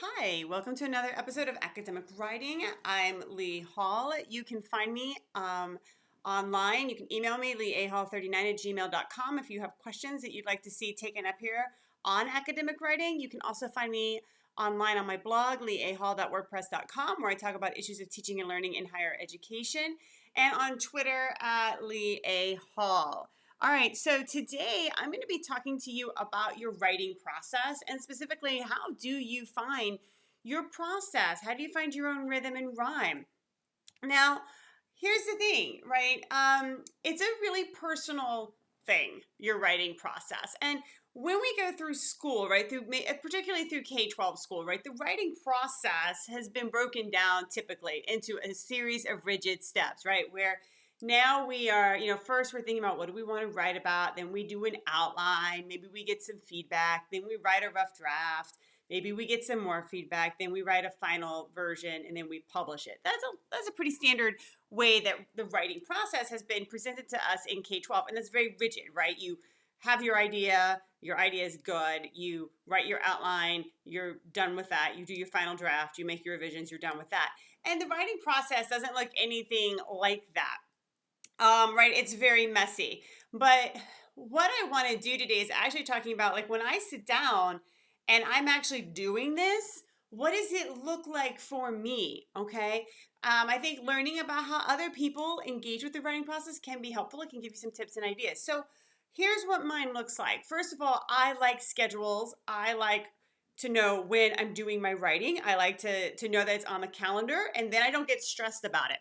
Hi, welcome to another episode of Academic Writing. I'm Leigh Hall. You can find me online. You can email me, leahall39@gmail.com, if you have questions that you'd like to see taken up here on academic writing. You can also find me online on my blog, leahall.wordpress.com, where I talk about issues of teaching and learning in higher education, and on Twitter at Leigh A. Hall. All right, so today I'm going to be talking to you about your writing process, and specifically, how do you find your process? How do you find your own rhythm and rhyme? Now, here's the thing, right? It's a really personal thing, your writing process. And when we go through school, right, particularly through K-12 school, right, the writing process has been broken down typically into a series of rigid steps, right, where now we are, first we're thinking about what do we want to write about, then we do an outline, maybe we get some feedback, then we write a rough draft, maybe we get some more feedback, then we write a final version, and then we publish it. That's a pretty standard way that the writing process has been presented to us in K-12, and that's very rigid, right? You have your idea is good, you write your outline, you're done with that, you do your final draft, you make your revisions, you're done with that. And the writing process doesn't look anything like that. Right, it's very messy. But what I want to do today is actually talking about, like, when I sit down and I'm actually doing this, what does it look like for me? Okay. I think learning about how other people engage with the writing process can be helpful. It can give you some tips and ideas. So here's what mine looks like. First of all, I like schedules. I like to know when I'm doing my writing. I like to know that it's on the calendar, and then I don't get stressed about it.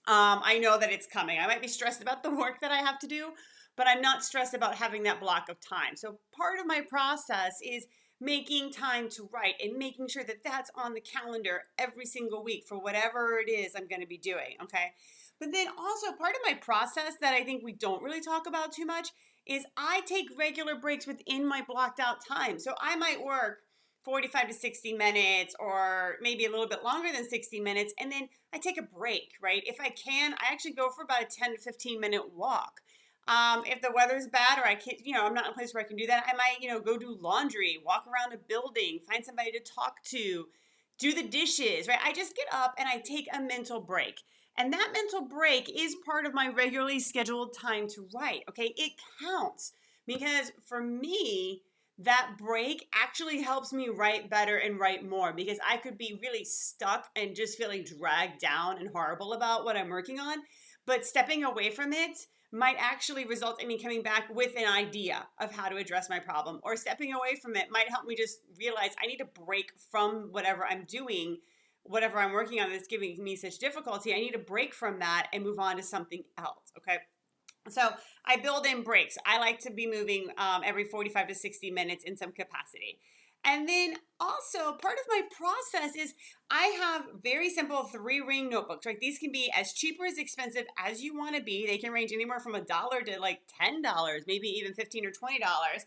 I know that it's coming. I might be stressed about the work that I have to do, but I'm not stressed about having that block of time. So part of my process is making time to write and making sure that that's on the calendar every single week for whatever it is I'm going to be doing, okay? But then also part of my process that I think we don't really talk about too much is I take regular breaks within my blocked out time. So I might work 45 to 60 minutes or maybe a little bit longer than 60 minutes, and then I take a break, right? If I can, I actually go for about a 10 to 15-minute walk. If the weather's bad or I can't, I'm not in a place where I can do that, I might, go do laundry, walk around a building, find somebody to talk to, do the dishes, right? I just get up and I take a mental break. And that mental break is part of my regularly scheduled time to write, okay? It counts because for me, that break actually helps me write better and write more, because I could be really stuck and just feeling dragged down and horrible about what I'm working on. But stepping away from it might actually result in me coming back with an idea of how to address my problem, or stepping away from it might help me just realize I need to break from whatever I'm doing, whatever I'm working on that's giving me such difficulty. I need to break from that and move on to something else, okay? So I build in breaks. I like to be moving every 45 to 60 minutes in some capacity. And then also part of my process is I have very simple 3-ring notebooks, right? These can be as cheap or as expensive as you want to be. They can range anywhere from $1 to like $10, maybe even $15 or $20.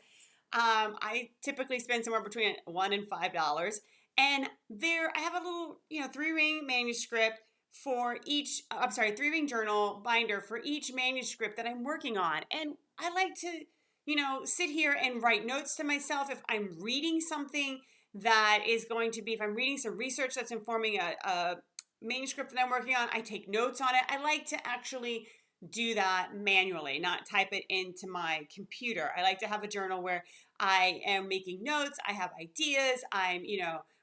I typically spend somewhere between $1 and $5. And there I have a little, 3-ring manuscript for each, 3-ring journal binder for each manuscript that I'm working on. And I like to, sit here and write notes to myself if I'm reading something that is going to be, if I'm reading some research that's informing a manuscript that I'm working on, I take notes on it. I like to actually do that manually, not type it into my computer. I like to have a journal where I am making notes, I have ideas, I'm,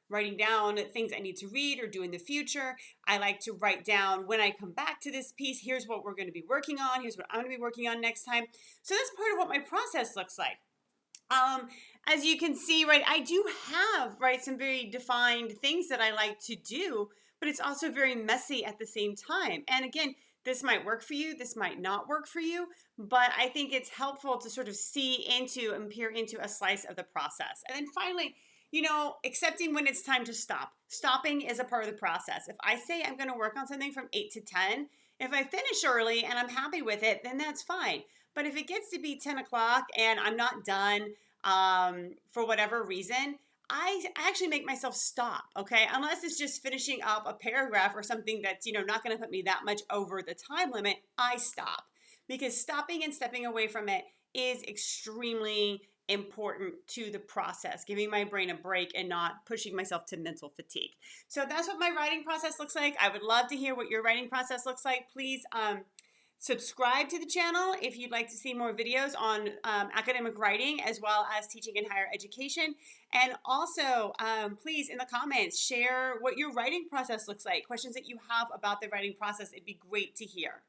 writing down things I need to read or do in the future. I like to write down when I come back to this piece, here's what we're going to be working on, here's what I'm going to be working on next time. So that's part of what my process looks like. As you can see, right, I do have, right, some very defined things that I like to do, but it's also very messy at the same time. And again, this might work for you, this might not work for you, but I think it's helpful to sort of see into and peer into a slice of the process. And then finally, accepting when it's time to stop. Stopping is a part of the process. If I say I'm going to work on something from 8 to 10, if I finish early and I'm happy with it, then that's fine. But if it gets to be 10 o'clock and I'm not done for whatever reason, I actually make myself stop, okay? Unless it's just finishing up a paragraph or something that's, not going to put me that much over the time limit, I stop. Because stopping and stepping away from it is extremely important to the process, giving my brain a break and not pushing myself to mental fatigue. So that's what my writing process looks like. I would love to hear what your writing process looks like. Please subscribe to the channel if you'd like to see more videos on academic writing as well as teaching in higher education. And also, please, in the comments, share what your writing process looks like, questions that you have about the writing process. It'd be great to hear.